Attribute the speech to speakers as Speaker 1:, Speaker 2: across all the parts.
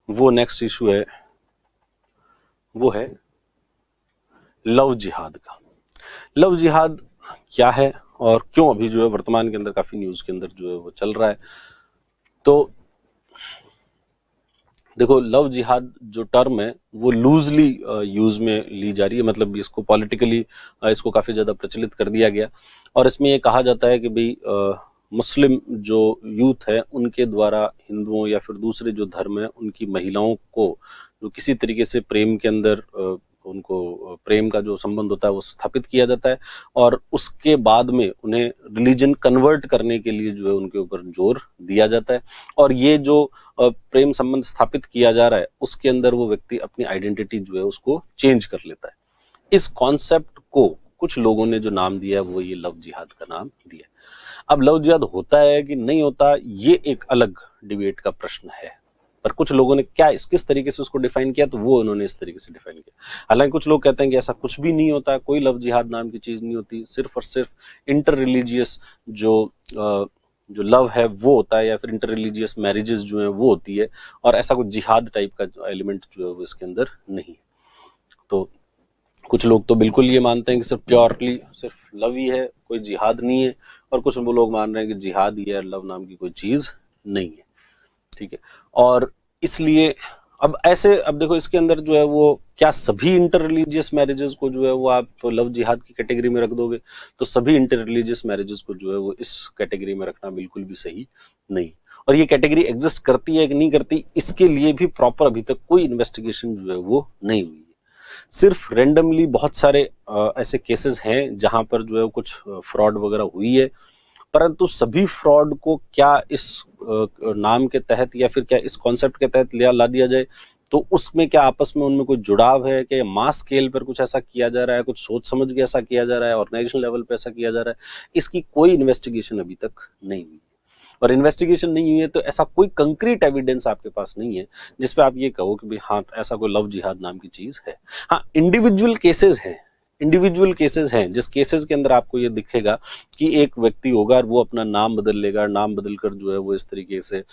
Speaker 1: वो next issue है, वो है लव जिहाद का। लव जिहाद क्या है और क्यों अभी जो है वर्तमान के अंदर काफी न्यूज के अंदर जो है वो चल रहा है। तो देखो, लव जिहाद जो टर्म है वो लूजली यूज में ली जा रही है, मतलब इसको पॉलिटिकली इसको काफी ज्यादा प्रचलित कर दिया गया। और इसमें ये कहा जाता है कि भाई मुस्लिम जो यूथ है उनके द्वारा हिंदुओं या फिर दूसरे जो धर्म है उनकी महिलाओं को जो किसी तरीके से प्रेम के अंदर उनको प्रेम का जो संबंध होता है वो स्थापित किया जाता है, और उसके बाद में उन्हें रिलीजन कन्वर्ट करने के लिए जो है उनके ऊपर जोर दिया जाता है। और ये जो प्रेम संबंध स्थापित किया जा रहा है उसके अंदर वो व्यक्ति अपनी आइडेंटिटी जो है उसको चेंज कर लेता है। इस कॉन्सेप्ट को कुछ लोगों ने जो नाम दिया वो ये लव जिहाद का नाम दिया। अब लव जिहाद होता है कि नहीं होता ये एक अलग डिबेट का प्रश्न है, पर कुछ लोगों ने क्या किस तरीके से उसको डिफाइन किया तो वो उन्होंने इस तरीके से डिफाइन किया। हालांकि कुछ लोग कहते हैं कि ऐसा कुछ भी नहीं होता, कोई लव जिहाद नाम की चीज नहीं होती, सिर्फ और सिर्फ इंटर रिलीजियस जो लव है वो होता है, या फिर इंटर रिलीजियस मैरिजेस जो है वो होती है, और ऐसा कुछ जिहाद टाइप का एलिमेंट जो है वो इसके अंदर नहीं है। तो कुछ लोग तो बिल्कुल ये मानते हैं कि सिर्फ प्योरली सिर्फ लव ही है, कोई जिहाद नहीं है, और कुछ लोग मान रहे हैं कि जिहाद ही है, लव नाम की कोई चीज नहीं है। ठीक है, और इसलिए अब देखो इसके अंदर जो है वो क्या सभी इंटर रिलीजियस मैरिजेस को जो है वो आप लव जिहाद की कैटेगरी में रख दोगे? तो सभी इंटर रिलीजियस मैरिजेस को जो है वो इस कैटेगरी में रखना बिल्कुल भी सही नहीं। और ये कैटेगरी एग्जिस्ट करती है कि नहीं करती, इसके लिए भी प्रॉपर अभी तक कोई इन्वेस्टिगेशन जो है वो नहीं हुई है। सिर्फ रेंडमली बहुत सारे ऐसे केसेस हैं जहां पर जो है कुछ फ्रॉड वगैरह हुई है, परंतु सभी फ्रॉड को क्या इस नाम के तहत या फिर क्या इस कॉन्सेप्ट के तहत ला दिया जाए, तो उसमें क्या आपस में उनमें कोई जुड़ाव है, क्या मास स्केल पर कुछ ऐसा किया जा रहा है, कुछ सोच समझ के ऐसा किया जा रहा है, ऑर्गेनाइजेशन लेवल पे ऐसा किया जा रहा है, इसकी कोई इन्वेस्टिगेशन अभी तक नहीं हुई। और इन्वेस्टिगेशन नहीं हुई है तो ऐसा कोई कंक्रीट एविडेंस आपके पास नहीं है जिसपे आप ये कहो कि भाई हाँ ऐसा कोई लव जिहाद नाम की चीज है। हाँ, इंडिविजुअल केसेस हैं जिस केसेस के अंदर आपको ये दिखेगा कि एक व्यक्ति होगा और वो अपना नाम बदल लेगा, नाम बदलकर जो है वो इस तरीके से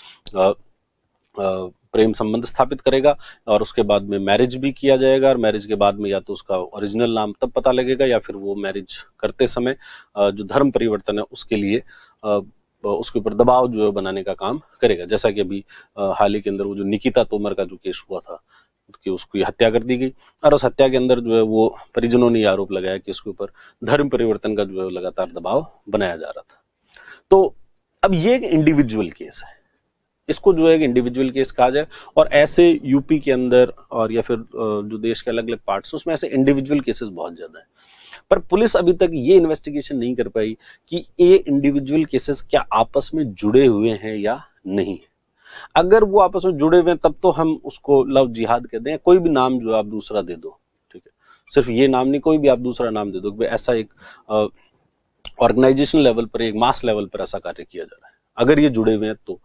Speaker 1: प्रेम संबंध स्थापित करेगा, और उसके बाद में मैरिज भी किया जाएगा, और मैरिज के बाद में या तो उसका ओरिजिनल नाम तब पता लगेगा या फिर वो मैरिज करते समय जो धर्म परिवर्तन है उसके लिए उसके ऊपर दबाव जो है बनाने का काम करेगा। जैसा कि अभी हाल ही के अंदर वो जो निकिता तोमर का जो केस हुआ था कि उसकी हत्या कर दी गई, और उस हत्या के अंदर जो है वो परिजनों ने आरोप लगाया कि उसके ऊपर धर्म परिवर्तन का जो है लगातार दबाव बनाया जा रहा था। तो अब ये एक इंडिविजुअल केस है, इसको जो है एक इंडिविजुअल केस कहा जाए, और ऐसे यूपी के अंदर और या फिर जो देश के अलग अलग पार्ट्स उसमें ऐसे इंडिविजुअल केसेस बहुत ज्यादा है। पर पुलिस अभी तक ये इन्वेस्टिगेशन नहीं कर पाई कि ये इंडिविजुअल केसेस क्या आपस में जुड़े हुए हैं या नहीं। अगर वो आपस में जुड़े हुए हैं तब तो हम उसको लव जिहाद कहते हैं। कोई भी नाम जो आप दूसरा दे दो, ठीक है, सिर्फ ये नाम नहीं, कोई भी आप दूसरा नाम दे दो कि ऐसा एक ऑर्गेनाइजेशन लेवल पर, एक मास लेवल पर ऐसा कार्य किया जा रहा है, अगर ये जुड़े हुए हैं तो।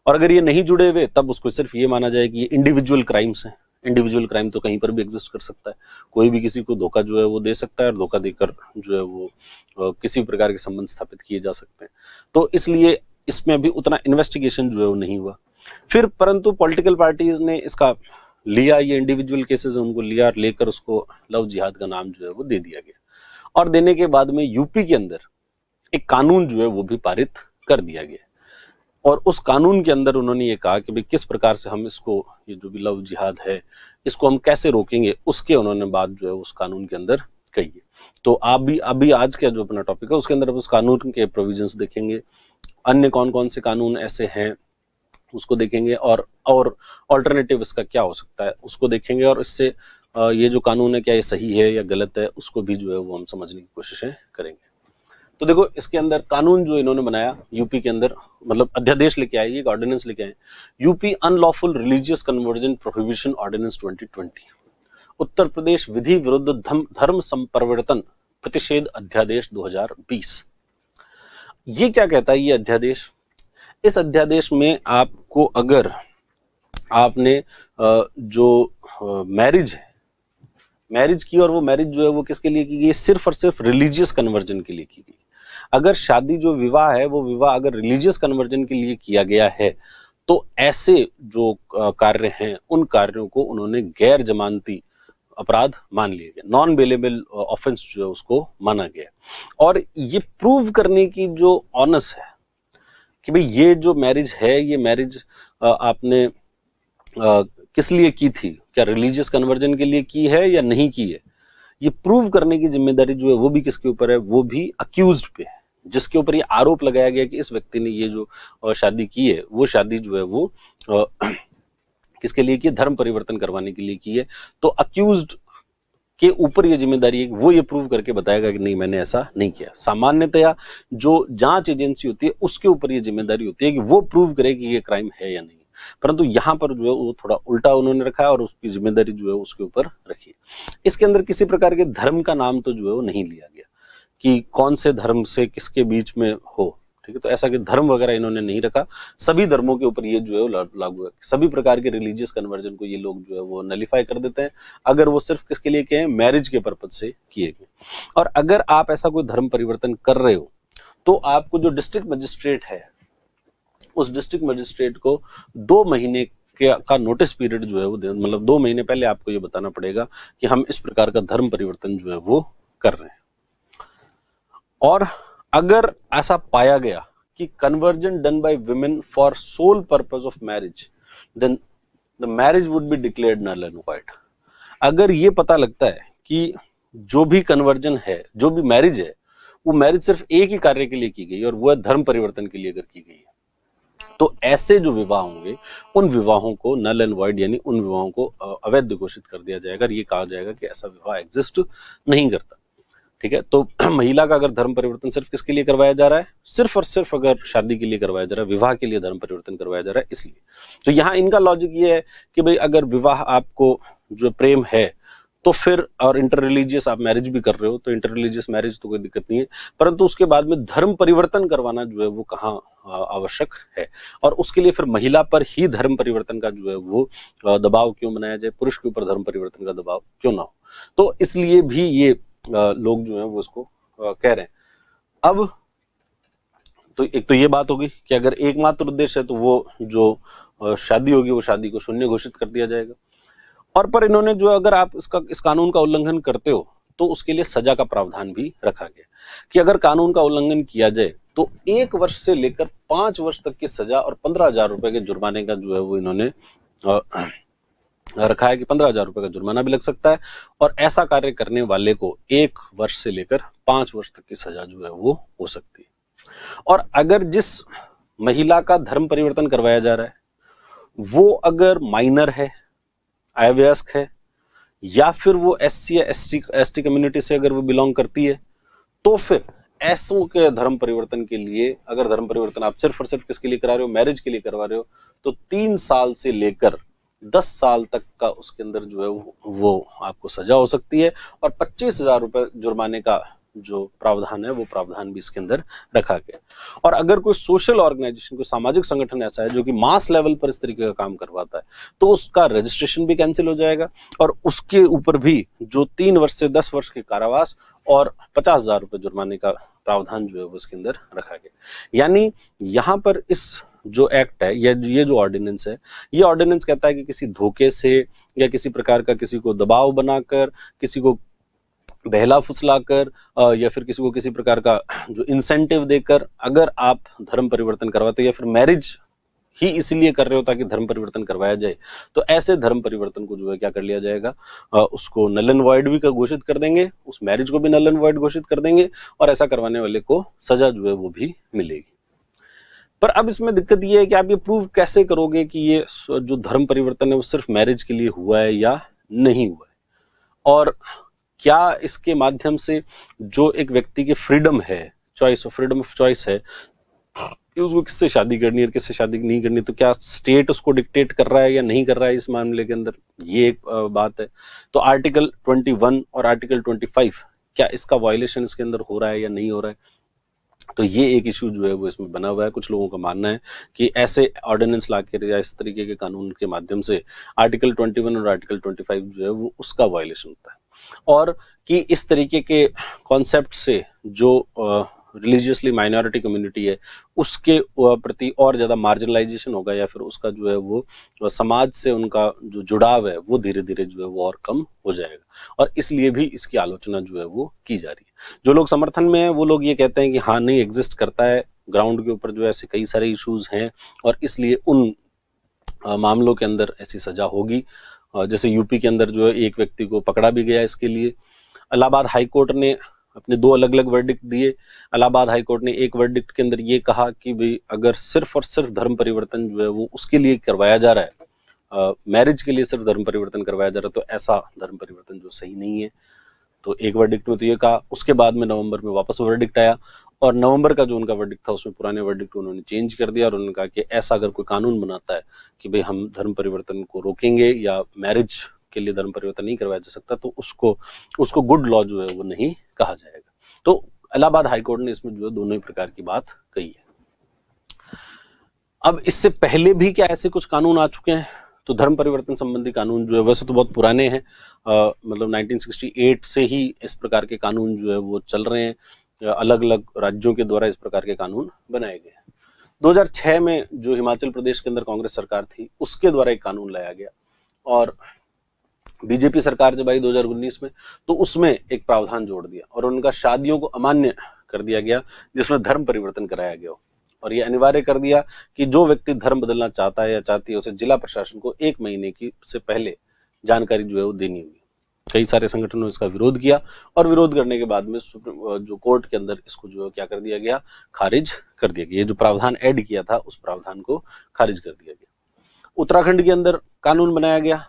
Speaker 1: और अगर ये नहीं जुड़े हुए तब उसको सिर्फ ये माना जाए कि ये इंडिविजुअल क्राइम्स हैं। इंडिविजुअल क्राइम तो कहीं पर भी एग्जिस्ट कर सकता है, कोई भी किसी को धोखा जो है वो दे सकता है, और धोखा देकर जो है वो किसी प्रकार के संबंध स्थापित किए जा सकते हैं। तो इसलिए इसमें अभी उतना इन्वेस्टिगेशन जो है वो नहीं हुआ। फिर परंतु पॉलिटिकल पार्टीज ने इसका लिया, ये इंडिविजुअल केसेस उनको लिया और लेकर उसको लव जिहाद का नाम जो है वो दे दिया गया, और देने के बाद में यूपी के अंदर एक कानून जो है वो भी पारित कर दिया गया, और उस कानून के अंदर उन्होंने ये कहा कि भाई किस प्रकार से हम इसको, ये जो भी लव जिहाद है इसको हम कैसे रोकेंगे, उसके उन्होंने बात जो है उस कानून के अंदर कही है। तो आप भी अभी आज का जो अपना टॉपिक है उसके अंदर उस कानून के प्रोविजंस देखेंगे, अन्य कौन कौन से कानून ऐसे हैं उसको देखेंगे, और ऑल्टरनेटिव इसका क्या हो सकता है उसको देखेंगे, और इससे ये जो कानून है क्या ये सही है या गलत है उसको भी जो है वो हम समझने की कोशिशें करेंगे। तो देखो इसके अंदर कानून जो इन्होंने बनाया यूपी के अंदर, मतलब अध्यादेश लेके आए, एक ऑर्डिनेंस लेके आए, UP unlawful religious conversion prohibition ordinance 2020, Uttar Pradesh विधि विरुद्ध धर्म संपरिवर्तन प्रतिषेध अध्यादेश 2020। ये क्या कहता है ये अध्यादेश? इस अध्यादेश में आपको अगर आपने जो मैरिज है, मैरिज की, और वो मैरिज जो है वो किसके लिए की गई, सिर्फ और सिर्फ रिलीजियस कन्वर्जन के लिए की गई। अगर शादी जो विवाह है वो विवाह अगर रिलीजियस कन्वर्जन के लिए किया गया है तो ऐसे जो कार्य हैं उन कार्यों को उन्होंने गैर जमानती अपराध मान लिए गए, नॉन बेलेबल ऑफेंस जो है उसको माना गया। और ये प्रूव करने की जो ऑनस है कि भाई ये जो मैरिज है, ये मैरिज आपने किस लिए की थी, क्या रिलीजियस कन्वर्जन के लिए की है या नहीं की है, ये प्रूव करने की जिम्मेदारी जो है वो भी किसके ऊपर है, वो भी अक्यूज्ड पे है, जिसके ऊपर ये आरोप लगाया गया कि इस व्यक्ति ने ये जो शादी की है, वो शादी जो है वो किसके लिए की, धर्म परिवर्तन करवाने के लिए की है। तो अक्यूज्ड के ऊपर ये जिम्मेदारी है कि वो ये प्रूव करके बताएगा कि नहीं मैंने ऐसा नहीं किया। सामान्यतया जो जांच एजेंसी होती है उसके ऊपर ये जिम्मेदारी होती है कि वो प्रूव करे कि ये क्राइम है या नहीं, परंतु यहां पर जो है वो थोड़ा उल्टा उन्होंने रखा है और उसकी जिम्मेदारी जो है उसके ऊपर रखी है। इसके अंदर किसी प्रकार के धर्म का नाम तो जो है वो नहीं लिया गया कि कौन से धर्म से किसके बीच में हो, ठीक है। तो ऐसा कि धर्म वगैरह इन्होंने नहीं रखा, सभी धर्मों के ऊपर ये जो है वो लागू है। सभी प्रकार के रिलीजियस कन्वर्जन को ये लोग जो है वो नलिफाई कर देते हैं, अगर वो सिर्फ किसके लिए किए, मैरिज के पर्पज से किए गए। और अगर आप ऐसा कोई धर्म परिवर्तन कर रहे हो तो आपको जो डिस्ट्रिक्ट मजिस्ट्रेट है, उस डिस्ट्रिक्ट मजिस्ट्रेट को 2 महीने का नोटिस पीरियड जो है वो मतलब 2 महीने पहले आपको ये बताना पड़ेगा कि हम इस प्रकार का धर्म परिवर्तन जो है वो कर रहे हैं। और अगर ऐसा पाया गया कि conversion done by women for sole purpose of marriage, then the marriage would be declared null and void. अगर ये पता लगता है कि जो भी कन्वर्जन है, जो भी मैरिज है, वो मैरिज सिर्फ एक ही कार्य के लिए की गई और वो है धर्म परिवर्तन के लिए अगर की गई है, तो ऐसे जो विवाह होंगे उन विवाहों को नल एंड वॉइड यानी उन विवाहों को अवैध घोषित कर दिया जाएगा और ये कहा जाएगा कि ऐसा विवाह एग्जिस्ट नहीं करता, ठीक है। तो महिला का अगर धर्म परिवर्तन सिर्फ किसके लिए करवाया जा रहा है, सिर्फ और सिर्फ अगर शादी के लिए करवाया जा रहा है, विवाह के लिए धर्म परिवर्तन करवाया जा रहा है इसलिए। तो यहाँ इनका लॉजिक ये है कि भाई अगर विवाह आपको जो प्रेम है तो फिर, और इंटर रिलीजियस आप मैरिज भी कर रहे हो, तो इंटर रिलीजियस मैरिज तो कोई दिक्कत नहीं है, परंतु उसके बाद में धर्म परिवर्तन करवाना जो है वो कहाँ आवश्यक है, और उसके लिए फिर महिला पर ही धर्म परिवर्तन का जो है वो दबाव क्यों बनाया जाए, पुरुष के ऊपर धर्म परिवर्तन का दबाव क्यों ना हो। तो इसलिए भी ये लोग जो है वो इसको कह रहे हैं। अब तो एक तो ये बात होगी कि अगर एकमात्र उद्देश्य है तो वो जो शादी होगी वो शादी को शून्य घोषित कर दिया जाएगा। और पर इन्होंने जो, अगर आप इस कानून का उल्लंघन करते हो तो उसके लिए सजा का प्रावधान भी रखा गया कि अगर कानून का उल्लंघन किया जाए तो 1 वर्ष से लेकर 5 वर्ष तक की सजा और 15,000 रुपए के जुर्माने का जो है वो इन्होंने रखा है कि 15,000 रुपए का जुर्माना भी लग सकता है, और ऐसा कार्य करने वाले को 1 वर्ष से लेकर 5 वर्ष तक की सजा जो है वो हो सकती है। और अगर जिस महिला का धर्म परिवर्तन करवाया जा रहा है वो अगर माइनर है, अवयस्क है, या फिर वो एससी या एसटी कम्युनिटी से अगर वो बिलोंग करती है, तो फिर ऐसों के धर्म परिवर्तन के लिए, अगर धर्म परिवर्तन आप सिर्फ और सिर्फ किसके लिए करा रहे हो, मैरिज के लिए करवा रहे हो, तो 3 साल से लेकर 10 साल तक का उसके अंदर जो है वो आपको सजा हो सकती है, और 25,000 रुपए जुर्माने का जो प्रावधान है वो प्रावधान भी इसके अंदर रखा गया। और अगर कोई सोशल ऑर्गेनाइजेशन, कोई सामाजिक संगठन ऐसा है जो कि मास लेवल पर इस तरीके का काम करवाता है, तो उसका रजिस्ट्रेशन भी कैंसिल हो जाएगा, और उसके ऊपर भी जो 3 वर्ष से 10 वर्ष के कारावास और 50,000 रुपए जुर्माने का प्रावधान जो है वो इसके अंदर रखा गया। यानी यहाँ पर इस जो एक्ट है या ये जो ऑर्डिनेंस है, ये ऑर्डिनेंस कहता है कि किसी धोखे से या किसी प्रकार का किसी को दबाव बनाकर, किसी को बहला फुसलाकर या फिर किसी को किसी प्रकार का जो इंसेंटिव देकर अगर आप धर्म परिवर्तन करवाते या फिर मैरिज ही इसलिए कर रहे हो ताकि धर्म परिवर्तन करवाया जाए, तो ऐसे धर्म परिवर्तन को जो है क्या कर लिया जाएगा, उसको नल एंड वॉइड भी घोषित कर देंगे, उस मैरिज को भी नल एंड वॉइड घोषित कर देंगे, और ऐसा करवाने वाले को सजा जो है वो भी मिलेगी। पर अब इसमें दिक्कत ये है कि आप ये प्रूव कैसे करोगे कि ये जो धर्म परिवर्तन है वो सिर्फ मैरिज के लिए हुआ है या नहीं हुआ है, और क्या इसके माध्यम से जो एक व्यक्ति की फ्रीडम है, फ्रीडम ऑफ चॉइस है कि उसको किससे शादी करनी है और किससे शादी नहीं करनी, तो क्या स्टेट उसको डिक्टेट कर रहा है या नहीं कर रहा है इस मामले के अंदर, ये एक बात है। तो आर्टिकल 21 और आर्टिकल 25 क्या इसका वायलेशन इसके अंदर हो रहा है या नहीं हो रहा है, तो ये एक इशू जो है वो इसमें बना हुआ है। कुछ लोगों का मानना है कि ऐसे ऑर्डिनेंस लाके या इस तरीके के कानून के माध्यम से आर्टिकल 21 और आर्टिकल 25 जो है वो उसका वायलेशन होता है, और कि इस तरीके के कॉन्सेप्ट से जो रिलीजियसली माइनॉरिटी कम्युनिटी है उसके प्रति और ज़्यादा मार्जिनलाइजेशन होगा, या फिर उसका जो है वो समाज से उनका जो जुड़ाव है वो धीरे धीरे जो है वो और कम हो जाएगा। और इसलिए भी इसकी आलोचना जो है वो की जा रही है। जो लोग समर्थन में हैं वो लोग ये कहते हैं कि हाँ नहीं, एग्जिस्ट करता है, ग्राउंड के ऊपर जो ऐसे कई सारे इश्यूज हैं और इसलिए उन मामलों के अंदर ऐसी सजा होगी। जैसे यूपी के अंदर जो है एक व्यक्ति को पकड़ा भी गया इसके लिए। इलाहाबाद हाईकोर्ट ने अपने 2 अलग अलग वर्डिक्ट दिए। इलाहाबाद हाईकोर्ट ने एक वर्डिक्ट के अंदर ये कहा कि भाई अगर सिर्फ और सिर्फ धर्म परिवर्तन जो है वो उसके लिए करवाया जा रहा है, मैरिज के लिए सिर्फ धर्म परिवर्तन करवाया जा रहा है, तो ऐसा धर्म परिवर्तन जो सही नहीं है। तो एक वर्डिक्ट में तो ये कहा, उसके बाद में नवंबर में वापस वर्डिक्ट आया और नवंबर का जो उनका वर्डिक्ट था उसमें पुराने वर्डिक्ट को उन्होंने चेंज कर दिया और उन्होंने कहा कि ऐसा अगर कोई कानून बनाता है कि भाई हम धर्म परिवर्तन को रोकेंगे या मैरिज के लिए धर्म परिवर्तन नहीं करवाया जा सकता, तो उसको गुड लॉ जो है वो नहीं कहा जाएगा। तो इलाहाबाद हाईकोर्ट ने इसमें जो है दोनों ही प्रकार की बात कही है। अब इससे पहले भी क्या ऐसे कुछ कानून आ चुके हैं? तो धर्म परिवर्तन संबंधी कानून जो है वैसे तो बहुत पुराने हैं, मतलब 1968 से ही इस प्रकार के कानून जो है वो चल रहे हैं। अलग अलग राज्यों के द्वारा इस प्रकार के कानून बनाए गए हैं। 2006 में जो हिमाचल प्रदेश के अंदर कांग्रेस सरकार थी उसके द्वारा एक कानून लाया गया और बीजेपी सरकार जब आई 2019 में तो उसमें एक प्रावधान जोड़ दिया और उनका शादियों को अमान्य कर दिया गया जिसमें धर्म परिवर्तन कराया गया और यह अनिवार्य कर दिया कि जो व्यक्ति धर्म बदलना चाहता है या चाहती है उसे जिला प्रशासन को 1 महीने की से पहले जानकारी जो है वो देनी होगी। कई सारे संगठनों ने इसका विरोध किया और विरोध करने के बाद में जो कोर्ट के अंदर इसको जो है क्या कर दिया गया, खारिज कर दिया गया। ये जो प्रावधान ऐड किया था उस प्रावधान को खारिज कर दिया गया। उत्तराखंड के अंदर कानून बनाया गया,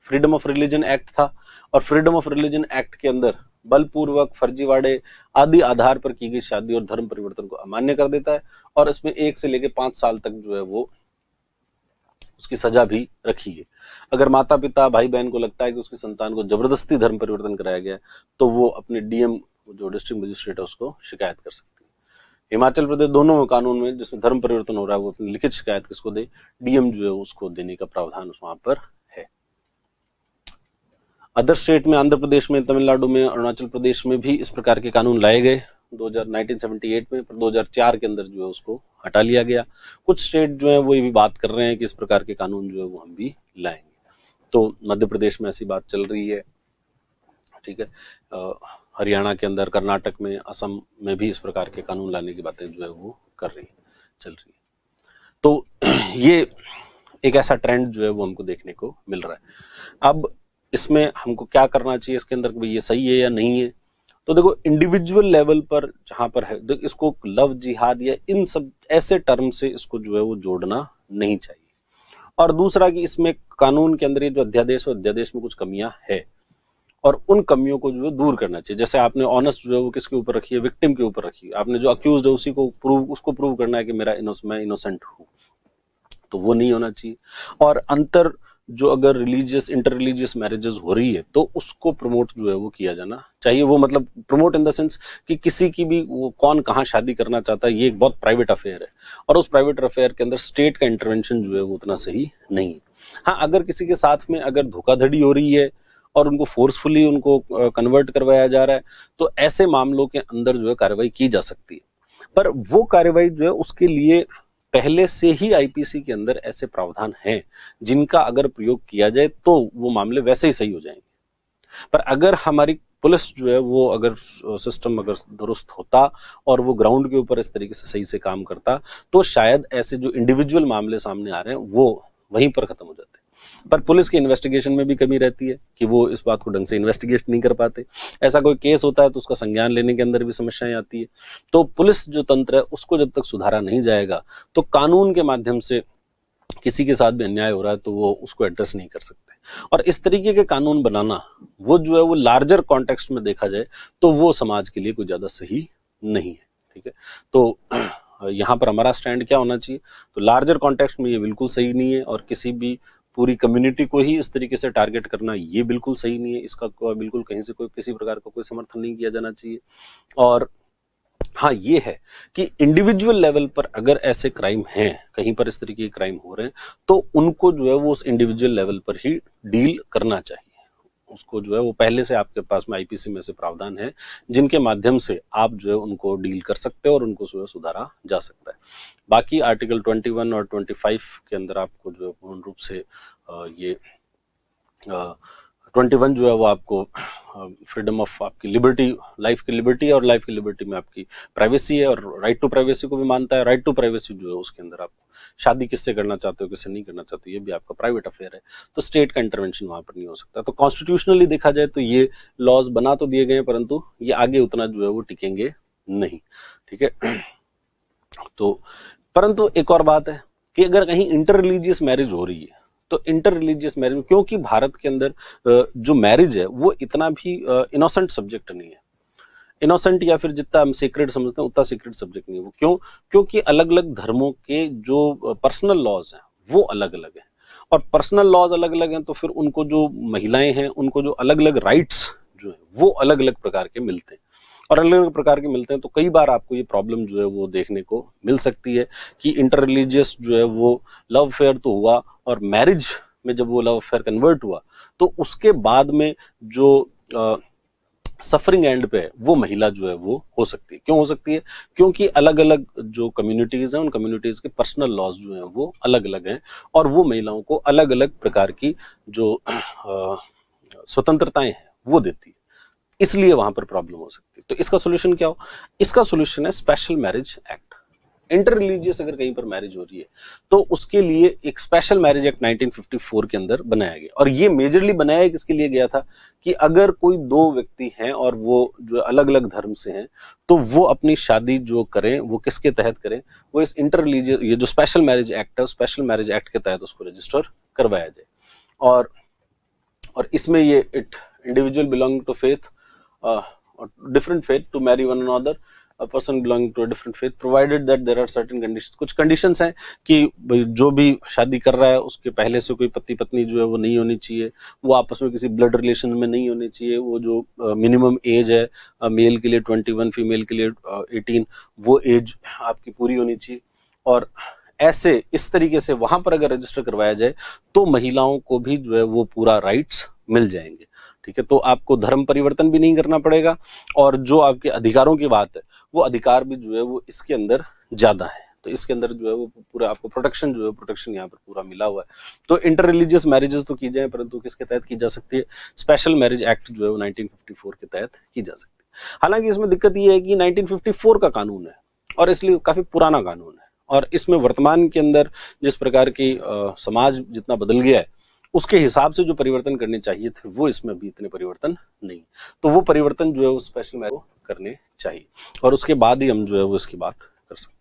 Speaker 1: फ्रीडम ऑफ रिलीजन एक्ट था और फ्रीडम ऑफ रिलीजन एक्ट के अंदर बलपूर्वक, फर्जीवाड़े आदि आधार पर की गई शादी और धर्म परिवर्तन को अमान्य कर देता है और इसमें 1 से लेकर 5 साल तक जो है वो उसकी सजा भी रखी है। अगर माता पिता भाई बहन को लगता है कि उसकी संतान को जबरदस्ती धर्म परिवर्तन कराया गया है तो वो अपने डीएम जो डिस्ट्रिक्ट मजिस्ट्रेट है उसको शिकायत कर सकती है। हिमाचल प्रदेश दोनों कानून में जिसमें धर्म परिवर्तन हो रहा है वो अपनी लिखित शिकायत किसको दे, डीएम जो है उसको देने का प्रावधान वहां पर है। अदर स्टेट में आंध्र प्रदेश में, तमिलनाडु में, अरुणाचल प्रदेश में भी इस प्रकार के कानून लाए गए 1978 में, पर 2004 के अंदर जो है उसको हटा लिया गया। कुछ स्टेट जो है वो ये भी बात कर रहे हैं कि इस प्रकार के कानून जो है वो हम भी लाएंगे। तो मध्य प्रदेश में ऐसी बात चल रही है, ठीक है, हरियाणा के अंदर, कर्नाटक में, असम में भी इस प्रकार के कानून लाने की बातें जो है वो चल रही है। तो ये एक ऐसा ट्रेंड जो है वो हमको देखने को मिल रहा है। अब इसमें हमको क्या करना चाहिए इसके अंदर, ये सही है या नहीं है? तो देखो, इंडिविजुअल लेवल पर जहां पर है इसको लव जिहाद या इन सब ऐसे टर्म से इसको जो है वो जोड़ना नहीं चाहिए। और दूसरा कि इसमें कानून के अंदर ये जो अध्यादेश है, अध्यादेश में कुछ कमियां है और उन कमियों को जो है दूर करना चाहिए। जैसे आपने ऑनर्स जो है वो किसके ऊपर रखी है, विक्टिम के ऊपर रखी है। आपने जो अक्यूज्ड है उसको प्रूव करना है कि मैं इनोसेंट हूं, तो वो नहीं होना चाहिए। और अंतर जो अगर इंटर रिलीजियस मैरिजेस हो रही है तो उसको प्रमोट जो है वो किया जाना चाहिए। वो मतलब प्रमोट इन द सेंस कि किसी की भी वो कौन कहाँ शादी करना चाहता है ये एक बहुत प्राइवेट अफेयर है और उस प्राइवेट अफेयर के अंदर स्टेट का इंटरवेंशन जो है वो उतना सही नहीं है। हाँ, अगर किसी के साथ में अगर धोखाधड़ी हो रही है और उनको फोर्सफुली उनको कन्वर्ट करवाया जा रहा है तो ऐसे मामलों के अंदर जो है कार्रवाई की जा सकती है, पर वो कार्रवाई जो है उसके लिए पहले से ही आईपीसी के अंदर ऐसे प्रावधान हैं जिनका अगर प्रयोग किया जाए तो वो मामले वैसे ही सही हो जाएंगे। पर अगर हमारी पुलिस जो है वो अगर सिस्टम अगर दुरुस्त होता और वो ग्राउंड के ऊपर इस तरीके से सही से काम करता तो शायद ऐसे जो इंडिविजुअल मामले सामने आ रहे हैं वो वहीं पर खत्म हो जाते। पर पुलिस की इन्वेस्टिगेशन में भी कमी रहती है कि वो इस बात को ढंग से इन्वेस्टिगेट नहीं कर पाते। ऐसा कोई केस होता है तो उसका संज्ञान लेने के अंदर भी समस्याएं आती है। तो पुलिस जो तंत्र है उसको जब तक सुधारा नहीं जाएगा तो कानून के माध्यम से किसी के साथ भी अन्याय हो रहा है तो वो उसको एड्रेस नहीं कर सकते। और इस तरीके के कानून बनाना वो जो है वो लार्जर कॉन्टेक्स्ट में देखा जाए तो वो समाज के लिए कोई ज्यादा सही नहीं है। ठीक है, तो यहाँ पर हमारा स्टैंड क्या होना चाहिए? तो लार्जर कॉन्टेक्स्ट में ये बिल्कुल सही नहीं है और किसी भी पूरी कम्युनिटी को ही इस तरीके से टारगेट करना ये बिल्कुल सही नहीं है। इसका बिल्कुल कहीं से किसी प्रकार का कोई समर्थन नहीं किया जाना चाहिए। और हाँ, ये है कि इंडिविजुअल लेवल पर अगर ऐसे क्राइम हैं, कहीं पर इस तरीके के क्राइम हो रहे हैं तो उनको जो है वो उस इंडिविजुअल लेवल पर ही डील करना चाहिए। उसको जो है वो पहले से आपके पास में आईपीसी में से प्रावधान है जिनके माध्यम से आप जो है उनको डील कर सकते हो और उनको जो है सुधारा जा सकता है। बाकी आर्टिकल 21 और 25 के अंदर आपको जो है पूर्ण रूप से ये 21 जो है वो आपको फ्रीडम ऑफ आपकी लिबर्टी, लाइफ की लिबर्टी है, और लाइफ की लिबर्टी में आपकी प्राइवेसी है और राइट टू प्राइवेसी को भी मानता है। राइट टू प्राइवेसी जो है उसके अंदर आप शादी किससे करना चाहते हो, किससे नहीं करना चाहते हो, ये भी आपका प्राइवेट अफेयर है, तो स्टेट का इंटरवेंशन वहां पर नहीं हो सकता। तो कॉन्स्टिट्यूशनली देखा जाए तो ये लॉज बना तो दिए गए हैं, परंतु ये आगे उतना जो है वो टिकेंगे नहीं। ठीक है, तो परंतु एक और बात है कि अगर कहीं इंटर रिलीजियस मैरिज हो रही है तो इंटर रिलीजियस मैरिज, क्योंकि भारत के अंदर जो मैरिज है वो इतना भी इनोसेंट सब्जेक्ट नहीं है, इनोसेंट या फिर जितना हम सीक्रेट समझते हैं उतना सीक्रेट सब्जेक्ट नहीं है वो। क्यों? क्योंकि अलग अलग धर्मों के जो पर्सनल लॉज हैं वो अलग अलग हैं, और पर्सनल लॉज अलग अलग हैं तो फिर उनको जो महिलाएं हैं उनको जो अलग अलग राइट्स जो है वो अलग अलग प्रकार के मिलते हैं, और अलग अलग प्रकार के मिलते हैं। तो कई बार आपको ये प्रॉब्लम जो है वो देखने को मिल सकती है कि इंटर रिलीजियस जो है वो लव अफेयर तो हुआ, और मैरिज में जब वो लव अफेयर कन्वर्ट हुआ तो उसके बाद में जो सफरिंग एंड पे है वो महिला जो है वो हो सकती है। क्यों हो सकती है? क्योंकि अलग अलग जो कम्युनिटीज हैं उन कम्युनिटीज के पर्सनल लॉज जो हैं वो अलग अलग हैं, और वो महिलाओं को अलग अलग प्रकार की जो स्वतंत्रताएं हैं वो देती है, इसलिए वहां पर प्रॉब्लम हो सकती है। तो इसका सोल्यूशन क्या हो? इसका सोल्यूशन है special marriage act. Inter religious अगर कहीं पर मैरिज हो रही है तो उसके लिए एक स्पेशल मैरिज एक्ट 1954 के अंदर बनाया गया, और ये मेजरली बनाया किसके लिए गया था कि अगर कोई दो व्यक्ति हैं और वो जो अलग अलग धर्म से हैं तो वो अपनी शादी जो करें वो किसके तहत करें, वो इस इंटर रिलीजियस, ये जो स्पेशल मैरिज एक्ट है, स्पेशल मैरिज एक्ट के तहत उसको रजिस्टर करवाया जाए। और इसमें ये it individual belonging to faith different faith to marry one another, a person belonging to a different faith, provided that there are certain conditions। कुछ conditions हैं कि जो भी शादी कर रहा है उसके पहले से कोई पति पत्नी जो है वो नहीं होनी चाहिए, वो आपस में किसी ब्लड रिलेशन में नहीं होनी चाहिए, वो जो मिनिमम एज है मेल के लिए 21, फीमेल के लिए 18, वो एज आपकी पूरी होनी चाहिए। और ऐसे इस तरीके से वहां पर अगर रजिस्टर करवाया जाए तो महिलाओं को भी जो है वो पूरा राइट्स मिल जाएंगे। ठीक है, तो आपको धर्म परिवर्तन भी नहीं करना पड़ेगा, और जो आपके अधिकारों की बात है वो अधिकार भी जो है वो इसके अंदर ज्यादा है। तो इसके अंदर जो है वो पूरा आपको प्रोटेक्शन जो है प्रोटेक्शन यहाँ पर पूरा मिला हुआ है। तो इंटर रिलीजियस मैरिजेस तो की जाए, परंतु किसके तहत की जा सकती है? स्पेशल मैरिज एक्ट जो है वो 1954 के तहत की जा सकती है। हालांकि इसमें दिक्कत ये है कि 1954 का कानून है और इसलिए काफी पुराना कानून है, और इसमें वर्तमान के अंदर जिस प्रकार की समाज जितना बदल गया है उसके हिसाब से जो परिवर्तन करने चाहिए थे वो इसमें अभी इतने परिवर्तन नहीं, तो वो परिवर्तन जो है वो स्पेशल मैरिज करने चाहिए, और उसके बाद ही हम जो है वो इसकी बात कर सकते हैं।